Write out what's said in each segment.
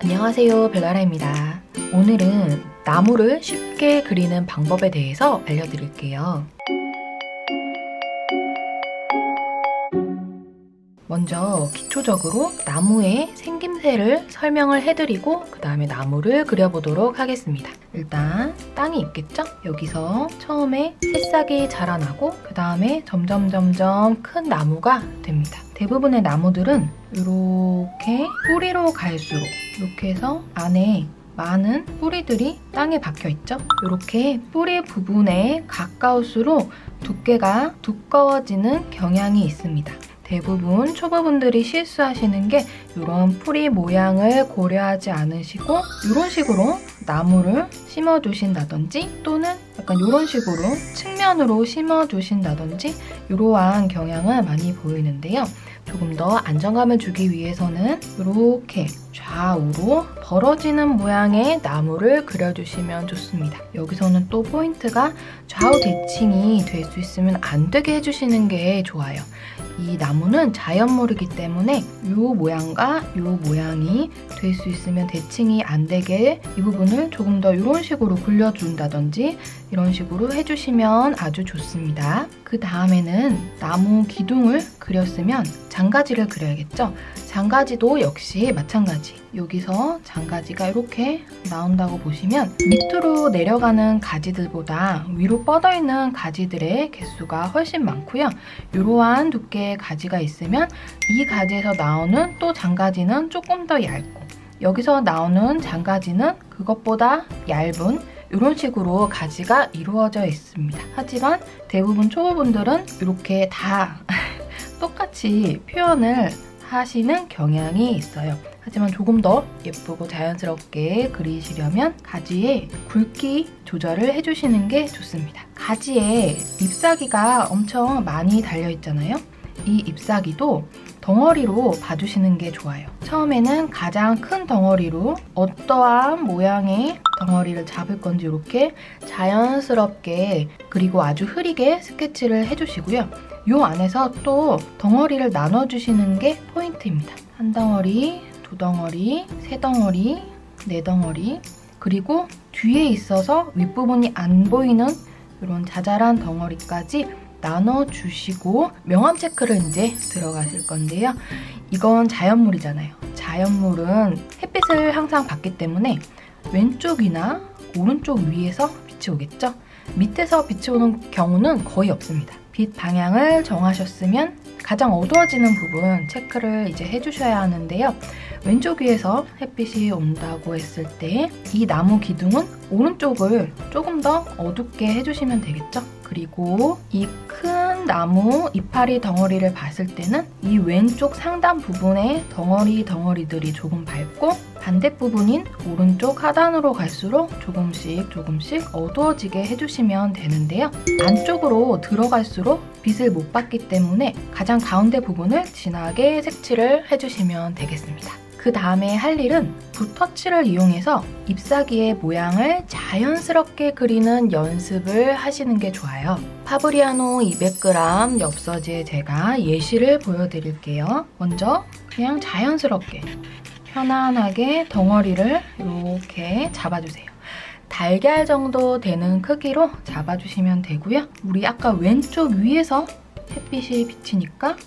안녕하세요, 벨라라입니다. 오늘은 나무를 쉽게 그리는 방법에 대해서 알려드릴게요. 먼저 기초적으로 나무의 생김새를 설명을 해드리고 그 다음에 나무를 그려보도록 하겠습니다. 일단 땅이 있겠죠? 여기서 처음에 새싹이 자라나고 그 다음에 점점 큰 나무가 됩니다. 대부분의 나무들은 이렇게 뿌리로 갈수록 이렇게 해서 안에 많은 뿌리들이 땅에 박혀 있죠? 이렇게 뿌리 부분에 가까울수록 두께가 두꺼워지는 경향이 있습니다. 대부분 초보분들이 실수하시는 게 이런 뿌리 모양을 고려하지 않으시고 이런 식으로 나무를 심어주신다든지 또는 약간 이런 식으로 측면으로 심어주신다든지 이러한 경향을 많이 보이는데요. 조금 더 안정감을 주기 위해서는 이렇게 좌우로 벌어지는 모양의 나무를 그려주시면 좋습니다. 여기서는 또 포인트가 좌우 대칭이 될 수 있으면 안 되게 해주시는 게 좋아요. 이 나무는 자연물이기 때문에 이 모양과 이 모양이 될 수 있으면 대칭이 안 되게 이 부분을 조금 더 이런 식으로 굴려준다든지 이런 식으로 해주시면 아주 좋습니다. 그 다음에는 나무 기둥을 그렸으면 장가지를 그려야겠죠? 장가지도 역시 마찬가지. 여기서 장가지가 이렇게 나온다고 보시면 밑으로 내려가는 가지들보다 위로 뻗어있는 가지들의 개수가 훨씬 많고요. 이러한 두께의 가지가 있으면 이 가지에서 나오는 또 장가지는 조금 더 얇고 여기서 나오는 장가지는 그것보다 얇은 이런 식으로 가지가 이루어져 있습니다. 하지만 대부분 초보분들은 이렇게 다 똑같이 표현을 하시는 경향이 있어요. 하지만 조금 더 예쁘고 자연스럽게 그리시려면 가지의 굵기 조절을 해주시는 게 좋습니다. 가지에 잎사귀가 엄청 많이 달려있잖아요. 이 잎사귀도 덩어리로 봐주시는 게 좋아요. 처음에는 가장 큰 덩어리로 어떠한 모양의 덩어리를 잡을 건지 이렇게 자연스럽게 그리고 아주 흐리게 스케치를 해주시고요. 이 안에서 또 덩어리를 나눠주시는 게 포인트입니다. 한 덩어리, 두 덩어리, 세 덩어리, 네 덩어리 그리고 뒤에 있어서 윗부분이 안 보이는 이런 자잘한 덩어리까지 나눠주시고 명암 체크를 이제 들어가실 건데요. 이건 자연물이잖아요. 자연물은 햇빛을 항상 받기 때문에 왼쪽이나 오른쪽 위에서 빛이 오겠죠? 밑에서 빛이 오는 경우는 거의 없습니다. 빛 방향을 정하셨으면 가장 어두워지는 부분 체크를 이제 해주셔야 하는데요. 왼쪽 위에서 햇빛이 온다고 했을 때 이 나무 기둥은 오른쪽을 조금 더 어둡게 해주시면 되겠죠? 그리고 이 큰 나무 이파리 덩어리를 봤을 때는 이 왼쪽 상단 부분에 덩어리들이 조금 밝고 반대 부분인 오른쪽 하단으로 갈수록 조금씩 어두워지게 해주시면 되는데요. 안쪽으로 들어갈수록 빛을 못 받기 때문에 가장 가운데 부분을 진하게 색칠을 해주시면 되겠습니다. 그 다음에 할 일은 붓터치를 이용해서 잎사귀의 모양을 자연스럽게 그리는 연습을 하시는 게 좋아요. 파브리아노 200g 엽서지에 제가 예시를 보여드릴게요. 먼저 그냥 자연스럽게 편안하게 덩어리를 이렇게 잡아주세요. 달걀 정도 되는 크기로 잡아주시면 되고요. 우리 아까 왼쪽 위에서 햇빛이 비치니까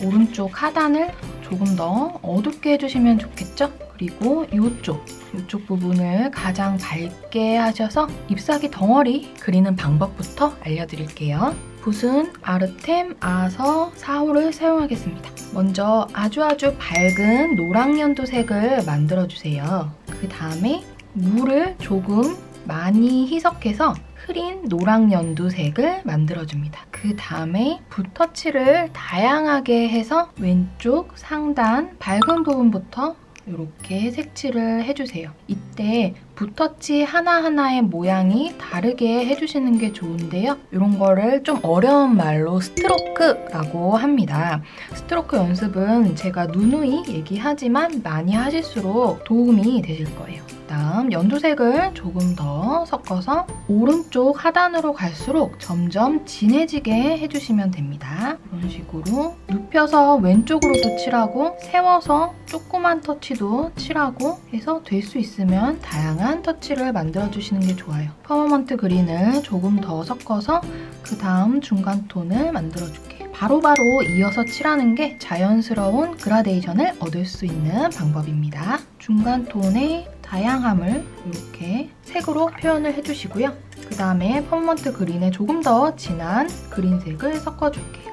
오른쪽 하단을 조금 더 어둡게 해주시면 좋겠죠? 그리고 이쪽 부분을 가장 밝게 하셔서 잎사귀 덩어리 그리는 방법부터 알려드릴게요. 붓은 아르템 아서 4호를 사용하겠습니다. 먼저 아주 밝은 노랑연두색을 만들어주세요. 그 다음에 물을 조금 많이 희석해서 흐린 노랑연두색을 만들어줍니다. 그 다음에 붓터치를 다양하게 해서 왼쪽 상단 밝은 부분부터 이렇게 색칠을 해주세요. 이때 붓터치 하나하나의 모양이 다르게 해주시는 게 좋은데요. 이런 거를 좀 어려운 말로 스트로크라고 합니다. 스트로크 연습은 제가 누누이 얘기하지만 많이 하실수록 도움이 되실 거예요. 다음 연두색을 조금 더 섞어서 오른쪽 하단으로 갈수록 점점 진해지게 해주시면 됩니다. 이런 식으로 눕혀서 왼쪽으로도 칠하고 세워서 조그만 터치도 칠하고 해서 될 수 있으면 다양한 터치를 만들어주시는 게 좋아요. 퍼머먼트 그린을 조금 더 섞어서 그 다음 중간 톤을 만들어줄게요. 바로바로 이어서 칠하는 게 자연스러운 그라데이션을 얻을 수 있는 방법입니다. 중간 톤의 다양함을 이렇게 색으로 표현을 해주시고요. 그 다음에 퍼머먼트 그린에 조금 더 진한 그린색을 섞어줄게요.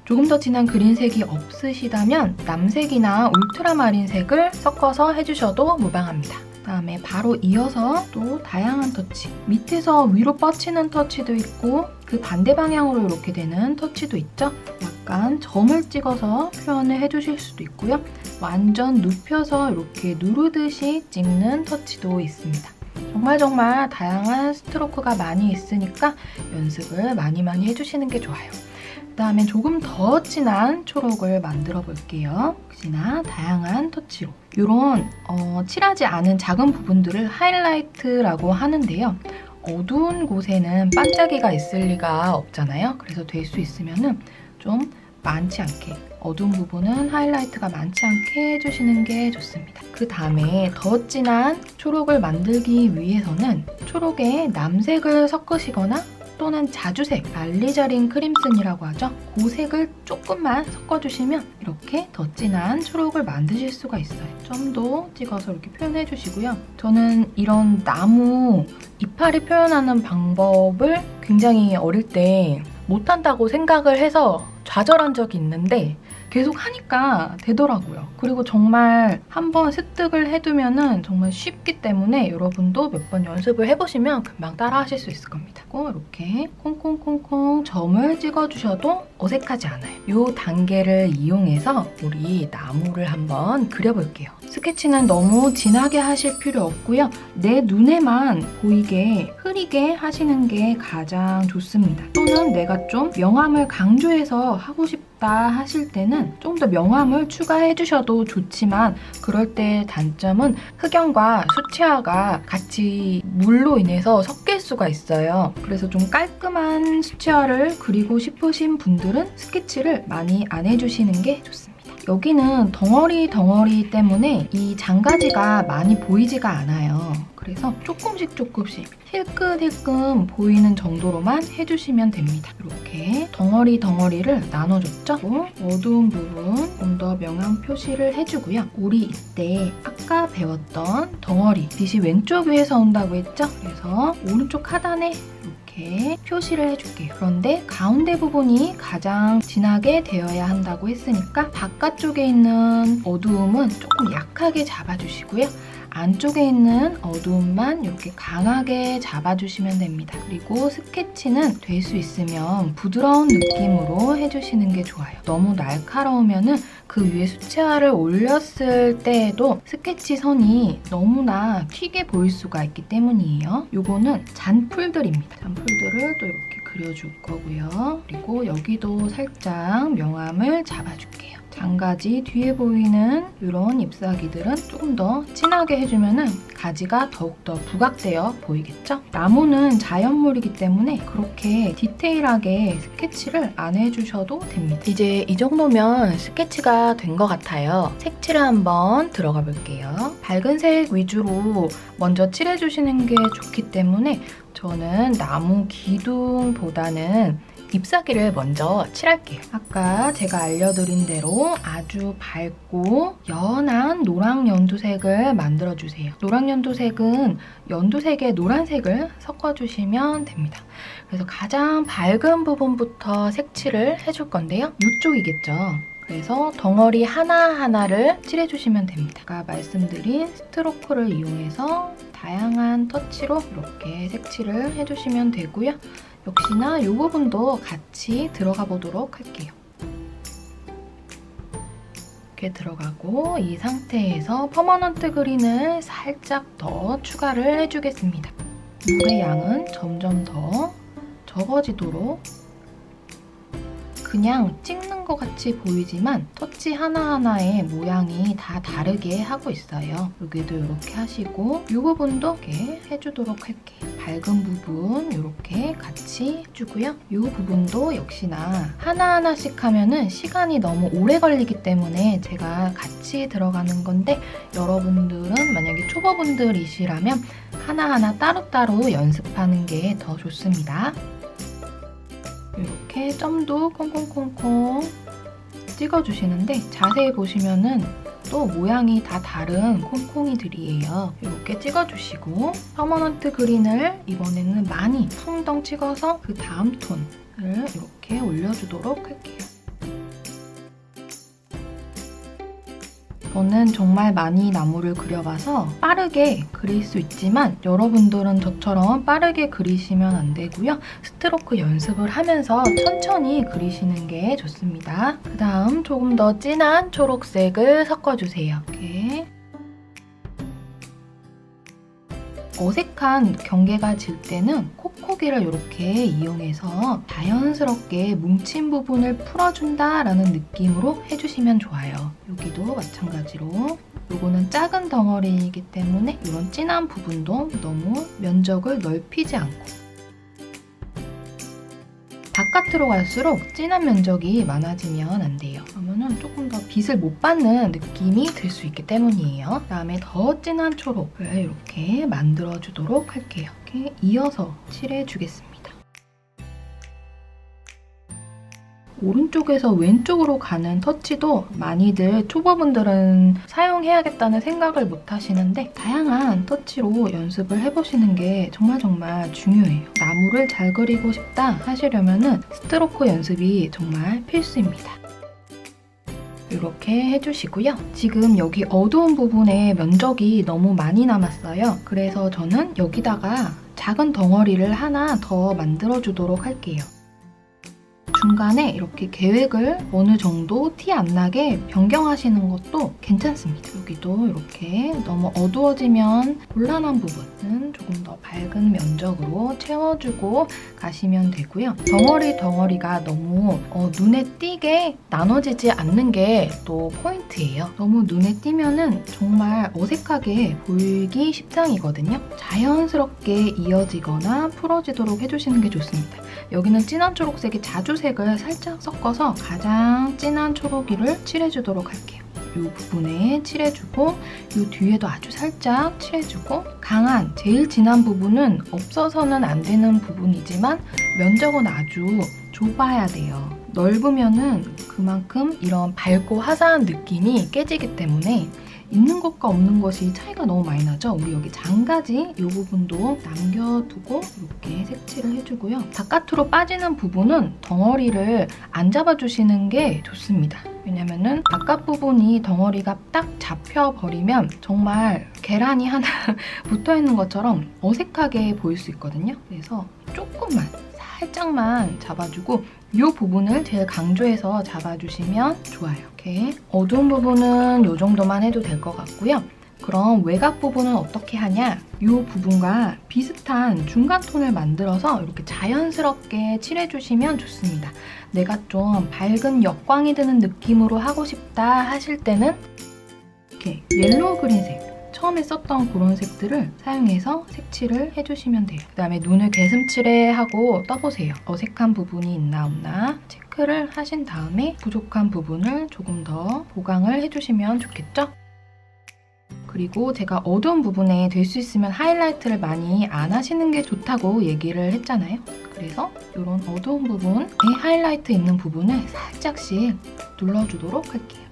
조금 더 진한 그린색이 없으시다면 남색이나 울트라마린색을 섞어서 해주셔도 무방합니다. 그다음에 바로 이어서 또 다양한 터치, 밑에서 위로 뻗치는 터치도 있고 그 반대 방향으로 이렇게 되는 터치도 있죠. 약간 점을 찍어서 표현을 해주실 수도 있고요. 완전 눕혀서 이렇게 누르듯이 찍는 터치도 있습니다. 정말 다양한 스트로크가 많이 있으니까 연습을 많이 해주시는 게 좋아요. 그다음에 조금 더 진한 초록을 만들어 볼게요. 역시나 다양한 터치로. 이런 칠하지 않은 작은 부분들을 하이라이트라고 하는데요. 어두운 곳에는 반짝이가 있을 리가 없잖아요. 그래서 될 수 있으면 좀 많지 않게, 어두운 부분은 하이라이트가 많지 않게 해주시는 게 좋습니다. 그 다음에 더 진한 초록을 만들기 위해서는 초록에 남색을 섞으시거나 또는 자주색, 알리자린 크림슨이라고 하죠. 그 색을 조금만 섞어주시면 이렇게 더 진한 초록을 만드실 수가 있어요. 점도 찍어서 이렇게 표현해주시고요. 저는 이런 나무 이파리 표현하는 방법을 굉장히 어릴 때 못한다고 생각을 해서 좌절한 적이 있는데 계속 하니까 되더라고요. 그리고 정말 한번 습득을 해두면 정말 쉽기 때문에 여러분도 몇 번 연습을 해보시면 금방 따라 하실 수 있을 겁니다. 이렇게 콩콩콩콩 점을 찍어주셔도 어색하지 않아요. 이 단계를 이용해서 우리 나무를 한번 그려볼게요. 스케치는 너무 진하게 하실 필요 없고요. 내 눈에만 보이게 흐리게 하시는 게 가장 좋습니다. 또는 내가 좀 명암을 강조해서 하고 싶다 하실 때는 좀 더 명암을 추가해 주셔도 좋지만 그럴 때 단점은 흑연과 수채화가 같이 물로 인해서 섞일 수가 있어요. 그래서 좀 깔끔한 수채화를 그리고 싶으신 분들은 스케치를 많이 안 해주시는 게 좋습니다. 여기는 덩어리 때문에 이 장가지가 많이 보이지가 않아요. 그래서 조금씩 힐끔힐끔 보이는 정도로만 해주시면 됩니다. 이렇게 덩어리를 나눠줬죠? 어두운 부분 좀 더 명암 표시를 해주고요. 우리 이때 아까 배웠던 덩어리, 빛이 왼쪽 위에서 온다고 했죠? 그래서 오른쪽 하단에 이렇게 표시를 해줄게요. 그런데 가운데 부분이 가장 진하게 되어야 한다고 했으니까 바깥쪽에 있는 어두움은 조금 약하게 잡아주시고요. 안쪽에 있는 어두움만 이렇게 강하게 잡아주시면 됩니다. 그리고 스케치는 될 수 있으면 부드러운 느낌으로 해주시는 게 좋아요. 너무 날카로우면 그 위에 수채화를 올렸을 때에도 스케치 선이 너무나 튀게 보일 수가 있기 때문이에요. 요거는 잔풀들입니다. 잔풀들을 또 이렇게 그려줄 거고요. 그리고 여기도 살짝 명암을 잡아줄게요. 장가지 뒤에 보이는 이런 잎사귀들은 조금 더 진하게 해주면 가지가 더욱더 부각되어 보이겠죠? 나무는 자연물이기 때문에 그렇게 디테일하게 스케치를 안 해주셔도 됩니다. 이제 이 정도면 스케치가 된 것 같아요. 색칠을 한번 들어가 볼게요. 밝은 색 위주로 먼저 칠해주시는 게 좋기 때문에 저는 나무 기둥보다는 잎사귀를 먼저 칠할게요. 아까 제가 알려드린 대로 아주 밝고 연한 노랑 연두색을 만들어주세요. 노랑 연두색은 연두색에 노란색을 섞어주시면 됩니다. 그래서 가장 밝은 부분부터 색칠을 해줄 건데요. 이쪽이겠죠. 그래서 덩어리 하나하나를 칠해주시면 됩니다. 아까 말씀드린 스트로크를 이용해서 다양한 터치로 이렇게 색칠을 해주시면 되고요. 역시나 이 부분도 같이 들어가 보도록 할게요. 이렇게 들어가고 이 상태에서 퍼머넌트 그린을 살짝 더 추가를 해주겠습니다. 물의 양은 점점 더 적어지도록 그냥 찍는 것 같이 보이지만 터치 하나하나의 모양이 다 다르게 하고 있어요. 여기도 이렇게 하시고 이 부분도 이렇게 해주도록 할게요. 밝은 부분 이렇게 같이 해주고요. 이 부분도 역시나 하나하나씩 하면은 시간이 너무 오래 걸리기 때문에 제가 같이 들어가는 건데 여러분들은 만약에 초보분들이시라면 하나하나 따로따로 연습하는 게 더 좋습니다. 이렇게 점도 콩콩콩콩 찍어주시는데 자세히 보시면은 또 모양이 다 다른 콩콩이들이에요. 이렇게 찍어주시고 퍼머넌트 그린을 이번에는 많이 텅덩 찍어서 그 다음 톤을 이렇게 올려주도록 할게요. 저는 정말 많이 나무를 그려봐서 빠르게 그릴 수 있지만 여러분들은 저처럼 빠르게 그리시면 안 되고요. 스트로크 연습을 하면서 천천히 그리시는 게 좋습니다. 그 다음 조금 더 진한 초록색을 섞어주세요. 이렇게. 어색한 경계가 질 때는 콕콕이를 이렇게 이용해서 자연스럽게 뭉친 부분을 풀어준다라는 느낌으로 해주시면 좋아요. 여기도 마찬가지로 요거는 작은 덩어리이기 때문에 이런 진한 부분도 너무 면적을 넓히지 않고 바깥으로 갈수록 진한 면적이 많아지면 안 돼요. 그러면은 조금 더 빛을 못 받는 느낌이 들 수 있기 때문이에요. 그다음에 더 진한 초록을 이렇게 만들어주도록 할게요. 이렇게 이어서 칠해주겠습니다. 오른쪽에서 왼쪽으로 가는 터치도 많이들 초보분들은 사용해야겠다는 생각을 못 하시는데 다양한 터치로 연습을 해보시는 게 정말 중요해요. 나무를 잘 그리고 싶다 하시려면 스트로크 연습이 정말 필수입니다. 이렇게 해주시고요. 지금 여기 어두운 부분에 면적이 너무 많이 남았어요. 그래서 저는 여기다가 작은 덩어리를 하나 더 만들어주도록 할게요. 중간에 이렇게 계획을 어느 정도 티 안 나게 변경하시는 것도 괜찮습니다. 여기도 이렇게 너무 어두워지면 곤란한 부분은 조금 더 밝은 면적으로 채워주고 가시면 되고요. 덩어리가 너무 눈에 띄게 나눠지지 않는 게 또 포인트예요. 너무 눈에 띄면은 정말 어색하게 보이기 십상이거든요. 자연스럽게 이어지거나 풀어지도록 해주시는 게 좋습니다. 여기는 진한 초록색이 자주색을 살짝 섞어서 가장 진한 초록이를 칠해주도록 할게요. 이 부분에 칠해주고 이 뒤에도 아주 살짝 칠해주고 강한 제일 진한 부분은 없어서는 안 되는 부분이지만 면적은 아주 좁아야 돼요. 넓으면은 그만큼 이런 밝고 화사한 느낌이 깨지기 때문에 있는 것과 없는 것이 차이가 너무 많이 나죠? 우리 여기 장가지 이 부분도 남겨두고 이렇게 색칠을 해주고요. 바깥으로 빠지는 부분은 덩어리를 안 잡아주시는 게 좋습니다. 왜냐면은 바깥 부분이 덩어리가 딱 잡혀버리면 정말 계란이 하나 붙어있는 것처럼 어색하게 보일 수 있거든요. 그래서 조금만 살짝만 잡아주고 이 부분을 제일 강조해서 잡아주시면 좋아요. 이렇게 어두운 부분은 이 정도만 해도 될 것 같고요. 그럼 외곽 부분은 어떻게 하냐? 이 부분과 비슷한 중간 톤을 만들어서 이렇게 자연스럽게 칠해주시면 좋습니다. 내가 좀 밝은 역광이 드는 느낌으로 하고 싶다 하실 때는 이렇게 옐로우 그린색 처음에 썼던 그런 색들을 사용해서 색칠을 해주시면 돼요. 그다음에 눈을 개슴츠레 하고 떠보세요. 어색한 부분이 있나 없나 체크를 하신 다음에 부족한 부분을 조금 더 보강을 해주시면 좋겠죠? 그리고 제가 어두운 부분에 될 수 있으면 하이라이트를 많이 안 하시는 게 좋다고 얘기를 했잖아요. 그래서 이런 어두운 부분에 하이라이트 있는 부분을 살짝씩 눌러주도록 할게요.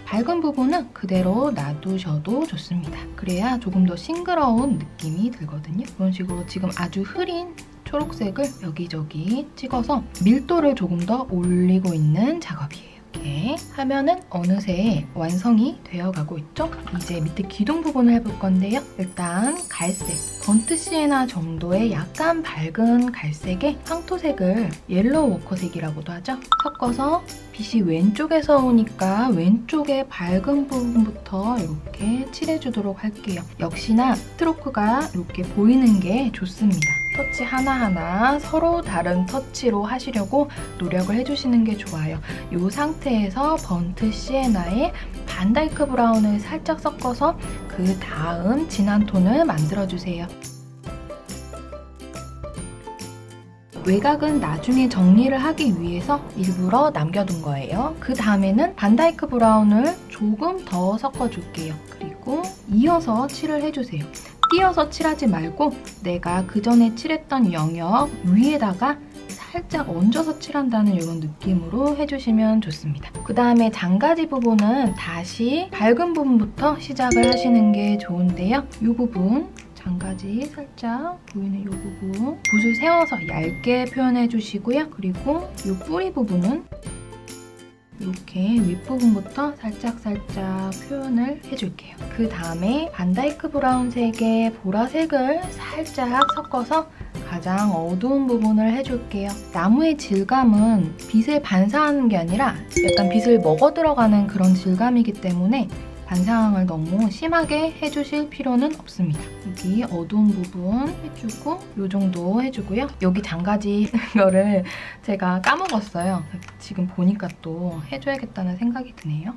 밝은 부분은 그대로 놔두셔도 좋습니다. 그래야 조금 더 싱그러운 느낌이 들거든요. 이런 식으로 지금 아주 흐린 초록색을 여기저기 찍어서 밀도를 조금 더 올리고 있는 작업이에요. 이렇게 하면은 어느새 완성이 되어가고 있죠? 이제 밑에 기둥 부분을 해볼 건데요. 일단 갈색, 번트 시에나 정도의 약간 밝은 갈색에 황토색을 옐로우 워커색이라고도 하죠. 섞어서 빛이 왼쪽에서 오니까 왼쪽의 밝은 부분부터 이렇게 칠해주도록 할게요. 역시나 스트로크가 이렇게 보이는 게 좋습니다. 터치 하나하나 서로 다른 터치로 하시려고 노력을 해주시는 게 좋아요. 이 상태에서 번트 시에나에 반다이크 브라운을 살짝 섞어서 그 다음 진한 톤을 만들어주세요. 외곽은 나중에 정리를 하기 위해서 일부러 남겨둔 거예요. 그 다음에는 반다이크 브라운을 조금 더 섞어줄게요. 그리고 이어서 칠을 해주세요. 띄어서 칠하지 말고 내가 그 전에 칠했던 영역 위에다가 살짝 얹어서 칠한다는 이런 느낌으로 해주시면 좋습니다. 그 다음에 장가지 부분은 다시 밝은 부분부터 시작을 하시는 게 좋은데요. 이 부분 장가지 살짝 보이는 이 부분 붓을 세워서 얇게 표현해 주시고요. 그리고 이 뿌리 부분은 이렇게 윗부분부터 살짝살짝 표현을 해줄게요. 그 다음에 반다이크 브라운색에 보라색을 살짝 섞어서 가장 어두운 부분을 해줄게요. 나무의 질감은 빛에 반사하는 게 아니라 약간 빛을 먹어 들어가는 그런 질감이기 때문에 반사광을 너무 심하게 해주실 필요는 없습니다. 여기 어두운 부분 해주고 이 정도 해주고요. 여기 장가지 거를 제가 까먹었어요. 지금 보니까 또 해줘야겠다는 생각이 드네요.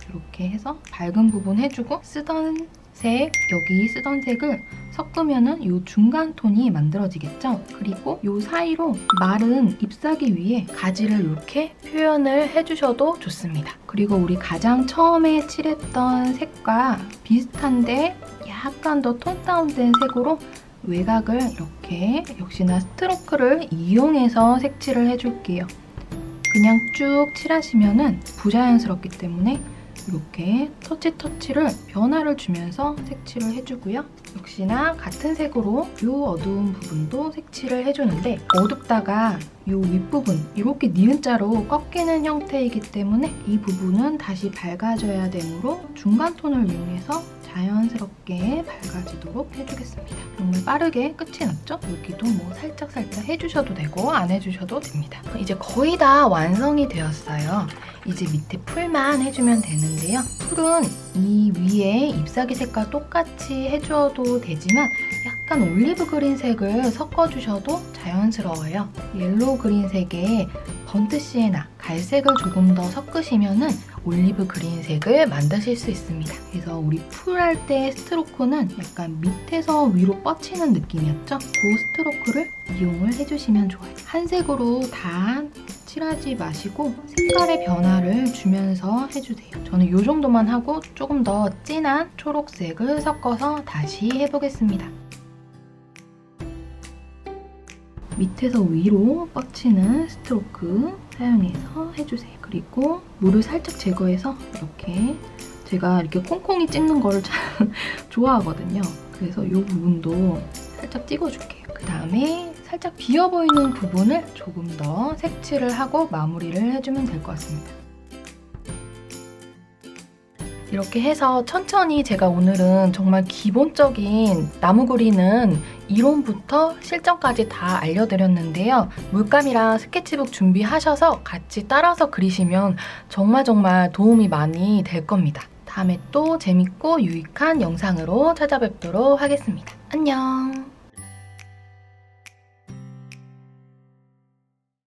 이렇게 해서 밝은 부분 해주고 쓰던 색, 여기 쓰던 색을 섞으면은 이 중간 톤이 만들어지겠죠? 그리고 이 사이로 마른 잎사귀 위에 가지를 이렇게 표현을 해주셔도 좋습니다. 그리고 우리 가장 처음에 칠했던 색과 비슷한데 약간 더 톤 다운된 색으로 외곽을 이렇게 역시나 스트로크를 이용해서 색칠을 해줄게요. 그냥 쭉 칠하시면은 부자연스럽기 때문에 이렇게 터치를 변화를 주면서 색칠을 해주고요. 역시나 같은 색으로 이 어두운 부분도 색칠을 해주는데 어둡다가 이 윗부분 이렇게 니은자로 꺾이는 형태이기 때문에 이 부분은 다시 밝아져야 되므로 중간 톤을 이용해서 자연스럽게 밝아지도록 해주겠습니다. 정말 빠르게 끝이 났죠? 여기도 뭐 살짝살짝 해주셔도 되고 안 해주셔도 됩니다. 이제 거의 다 완성이 되었어요. 이제 밑에 풀만 해주면 되는데요. 풀은 이 위에 잎사귀 색과 똑같이 해주어도 되지만 약간 올리브 그린색을 섞어주셔도 자연스러워요. 옐로우 그린색에 번트 시에나 갈색을 조금 더 섞으시면은 올리브 그린색을 만드실 수 있습니다. 그래서 우리 풀 할 때 스트로크는 약간 밑에서 위로 뻗치는 느낌이었죠? 그 스트로크를 이용을 해주시면 좋아요. 한 색으로 다 칠하지 마시고 색깔의 변화를 주면서 해주세요. 저는 이 정도만 하고 조금 더 진한 초록색을 섞어서 다시 해보겠습니다. 밑에서 위로 뻗치는 스트로크 사용해서 해주세요. 그리고 물을 살짝 제거해서 이렇게 제가 이렇게 콩콩이 찍는 거를 참 좋아하거든요. 그래서 이 부분도 살짝 찍어줄게요. 그 다음에 살짝 비어 보이는 부분을 조금 더 색칠을 하고 마무리를 해주면 될 것 같습니다. 이렇게 해서 천천히 제가 오늘은 정말 기본적인 나무 그리는 이론부터 실전까지 다 알려드렸는데요. 물감이랑 스케치북 준비하셔서 같이 따라서 그리시면 정말 도움이 많이 될 겁니다. 다음에 또 재밌고 유익한 영상으로 찾아뵙도록 하겠습니다. 안녕!